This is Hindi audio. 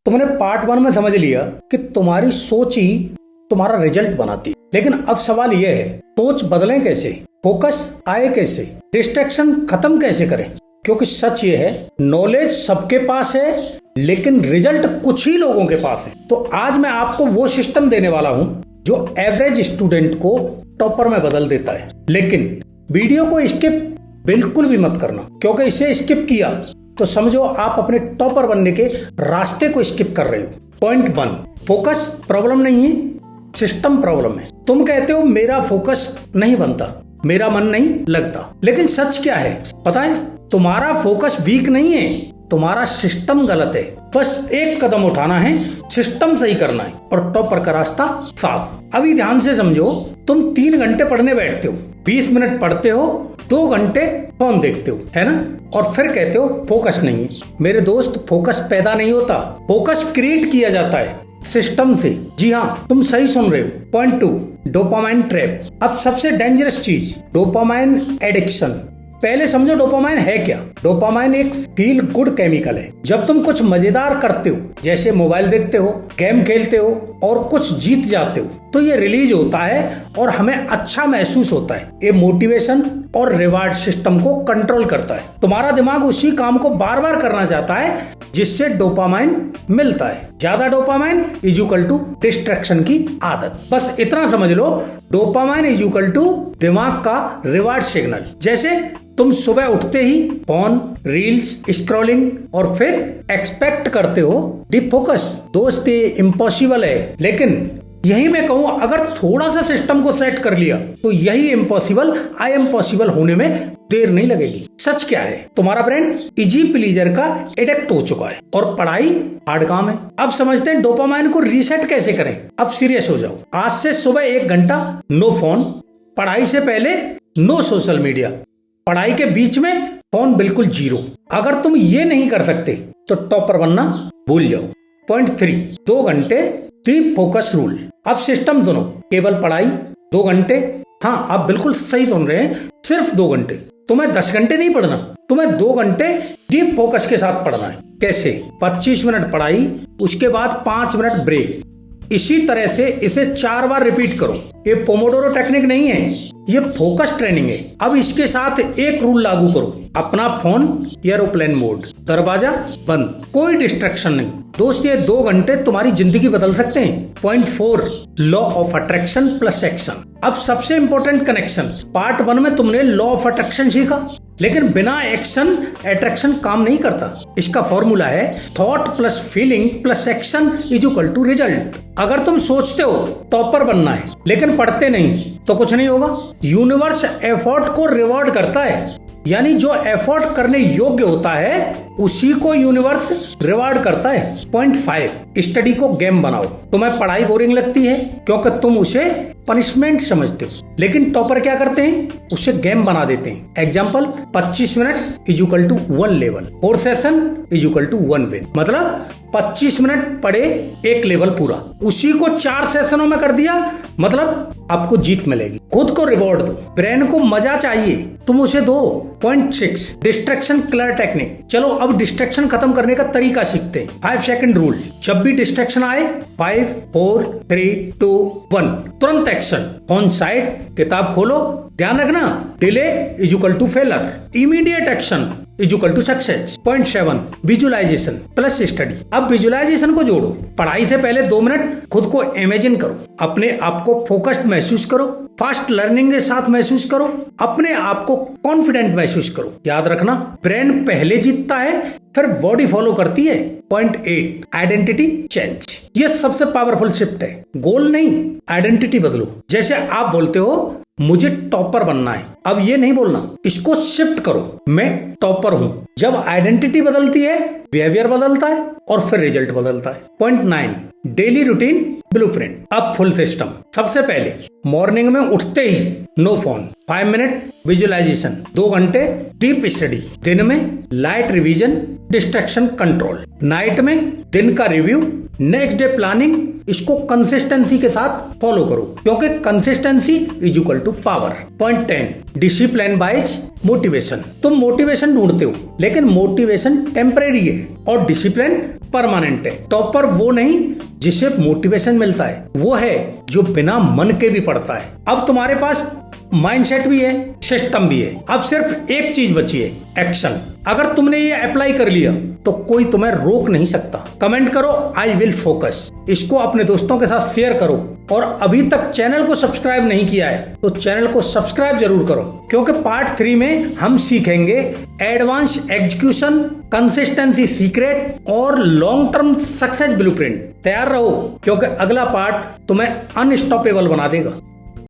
तुमने पार्ट 1 में समझ लिया कि तुम्हारी सोच ही तुम्हारा रिजल्ट बनाती है। लेकिन अब सवाल यह है, सोच बदलें कैसे, फोकस आए कैसे, डिस्ट्रैक्शन खत्म कैसे करें? क्योंकि सच ये है, नॉलेज सबके पास है लेकिन रिजल्ट कुछ ही लोगों के पास है। तो आज मैं आपको वो सिस्टम देने वाला हूं जो एवरेज स्टूडेंट को टॉपर में बदल देता है। लेकिन वीडियो को स्किप बिल्कुल भी मत करना, क्योंकि इसे स्किप किया तो समझो आप अपने टॉपर बनने के रास्ते को स्किप कर रहे हो। पॉइंट 1, फोकस प्रॉब्लम नहीं है, सिस्टम प्रॉब्लम है। तुम कहते हो मेरा फोकस नहीं बनता, मेरा मन नहीं लगता, लेकिन सच क्या है पता है? तुम्हारा फोकस वीक नहीं है, तुम्हारा सिस्टम गलत है। बस एक कदम उठाना है, सिस्टम सही करना है और टॉपर का रास्ता साफ। अभी ध्यान से समझो, तुम 3 घंटे पढ़ने बैठते हो, 20 मिनट पढ़ते हो, 2 घंटे फोन देखते हो, है ना? और फिर कहते हो फोकस नहीं है। मेरे दोस्त, फोकस पैदा नहीं होता, फोकस क्रिएट किया जाता है सिस्टम से। जी हाँ, तुम सही सुन रहे हो। Point 2, dopamine trap. अब सबसे डेंजरस चीज, डोपामाइन एडिक्शन। पहले समझो डोपामाइन है क्या। डोपामाइन एक फील गुड केमिकल है। जब तुम कुछ मजेदार करते हो, जैसे मोबाइल देखते हो, गेम खेलते हो और कुछ जीत जाते हो, तो ये रिलीज होता है और हमें अच्छा महसूस होता है। ये मोटिवेशन और रिवार्ड सिस्टम को कंट्रोल करता है। तुम्हारा दिमाग उसी काम को बार बार करना चाहता है जिससे डोपामाइन मिलता है। ज्यादा dopamine is equal to distraction की आदत। बस इतना समझ लो, डोपामाइन इज इक्वल टू दिमाग का रिवार्ड सिग्नल। जैसे तुम सुबह उठते ही फोन, रील्स, स्क्रॉलिंग और फिर एक्सपेक्ट करते हो डीप फोकस। दोस्त, ये इम्पॉसिबल है। लेकिन यही मैं कहूँ, अगर थोड़ा सा सिस्टम को सेट कर लिया तो यही इम्पॉसिबल आई एम पॉसिबल होने में देर नहीं लगेगी। सच क्या है, तुम्हारा ब्रेन इजी प्लीजर का एडिक्ट हो चुका है और पढ़ाई हार्ड काम है। अब समझते हैं डोपामाइन को रीसेट कैसे करें। अब सीरियस हो जाओ। आज से सुबह 1 घंटा नो फोन, पढ़ाई से पहले नो सोशल मीडिया, पढ़ाई के बीच में फोन बिल्कुल 0। अगर तुम ये नहीं कर सकते तो टॉपर बनना भूल जाओ। पॉइंट 3, 2 घंटे डीप फोकस रूल। अब सिस्टम सुनो, केवल पढ़ाई 2 घंटे। हाँ, आप बिल्कुल सही सुन रहे हैं, सिर्फ 2 घंटे। तुम्हें 10 घंटे नहीं पढ़ना, तुम्हें 2 घंटे डीप फोकस के साथ पढ़ना है। कैसे? 25 मिनट पढ़ाई, उसके बाद 5 मिनट ब्रेक। इसी तरह से इसे 4 बार रिपीट करो। ये पोमोडोरो टेक्निक नहीं है, ये फोकस ट्रेनिंग है। अब इसके साथ एक रूल लागू करो, अपना फोन एरोप्लेन मोड, दरवाजा बंद, कोई डिस्ट्रैक्शन नहीं। दोस्त, ये 2 घंटे तुम्हारी जिंदगी बदल सकते हैं। Point 4, law of attraction plus action. अब सबसे इंपॉर्टेंट कनेक्शन। पार्ट 1 में तुमने लॉ ऑफ अट्रैक्शन सीखा, लेकिन बिना एक्शन अट्रैक्शन काम नहीं करता। इसका फॉर्मूला है thought plus feeling plus action is equal to result. अगर तुम सोचते हो टॉपर बनना है लेकिन पढ़ते नहीं तो कुछ नहीं होगा। यूनिवर्स एफर्ट को रिवॉर्ड करता है, यानी जो एफर्ट करने योग्य होता है उसी को यूनिवर्स रिवार्ड करता है। पॉइंट 5, स्टडी को गेम बनाओ। तुम्हें पढ़ाई बोरिंग लगती है क्योंकि तुम उसे पनिशमेंट समझते हो, लेकिन टॉपर क्या करते हैं? उसे गेम बना देते हैं। Example, 25 minute is equal to 1 level, 4 session is equal to 1 win. मतलब 25 मिनट पढ़े, 1 लेवल पूरा। उसी को 4 सेशनों में कर दिया, मतलब आपको जीत मिलेगी। खुद को रिवॉर्ड दो, ब्रेन को मजा चाहिए, तुम उसे दो। Point 6, distraction killer technique. चलो अब डिस्ट्रैक्शन खत्म करने का तरीका सीखते हैं। 5 सेकंड रूल। जब भी डिस्ट्रैक्शन आए, 5, 4, 3, 2, 1, तुरंत एक्शन। फोन साइड, किताब खोलो। ध्यान रखना, delay is equal to failure, immediate action is equal to success. Point 7, visualisation plus study. अब विजुअलाइजेशन को जोड़ो। पढ़ाई से पहले 2 मिनट खुद को इमेजिन करो, अपने आप को फोकस्ड महसूस करो, फास्ट लर्निंग के साथ महसूस करो, अपने आप को कॉन्फिडेंट महसूस करो। याद रखना, ब्रेन पहले जीतता है फिर बॉडी फॉलो करती है। Point 8, identity change. ये सबसे पावरफुल शिफ्ट है। गोल नहीं, आइडेंटिटी बदलो। जैसे आप बोलते हो मुझे टॉपर बनना है, अब ये नहीं बोलना, इसको शिफ्ट करो, मैं टॉपर हूं। जब आइडेंटिटी बदलती है, बिहेवियर बदलता है और फिर रिजल्ट बदलता है। Point 9, daily routine blueprint. अब फुल सिस्टम। सबसे पहले मॉर्निंग में उठते ही नो फोन, 5 मिनट विजुअलाइजेशन, 2 घंटे डीप स्टडी, दिन में light revision, distraction control, night में दिन का रिव्यू, नेक्स्ट डे प्लानिंग। इसको कंसिस्टेंसी के साथ फॉलो करो, क्योंकि consistency is equal to power. Point 10, discipline wise motivation. तुम मोटिवेशन ढूंढते हो, लेकिन मोटिवेशन टेम्परेरी है और डिसिप्लिन परमानेंट है। टॉपर वो नहीं जिसे मोटिवेशन मिलता है, वो है जो बिना मन के भी पढ़ता है। अब तुम्हारे पास माइंडसेट भी है, सिस्टम भी है, अब सिर्फ एक चीज बची है, एक्शन। अगर तुमने ये अप्लाई कर लिया तो कोई तुम्हें रोक नहीं सकता। कमेंट करो आई विल फोकस, इसको अपने दोस्तों के साथ शेयर करो, और अभी तक चैनल को सब्सक्राइब नहीं किया है तो चैनल को सब्सक्राइब जरूर करो, क्योंकि पार्ट 3 में हम सीखेंगे एडवांस एग्जीक्यूशन, कंसिस्टेंसी सीक्रेट और लॉन्ग टर्म सक्सेस ब्लूप्रिंट। तैयार रहो, क्योंकि अगला पार्ट तुम्हें अनस्टॉपेबल बना देगा।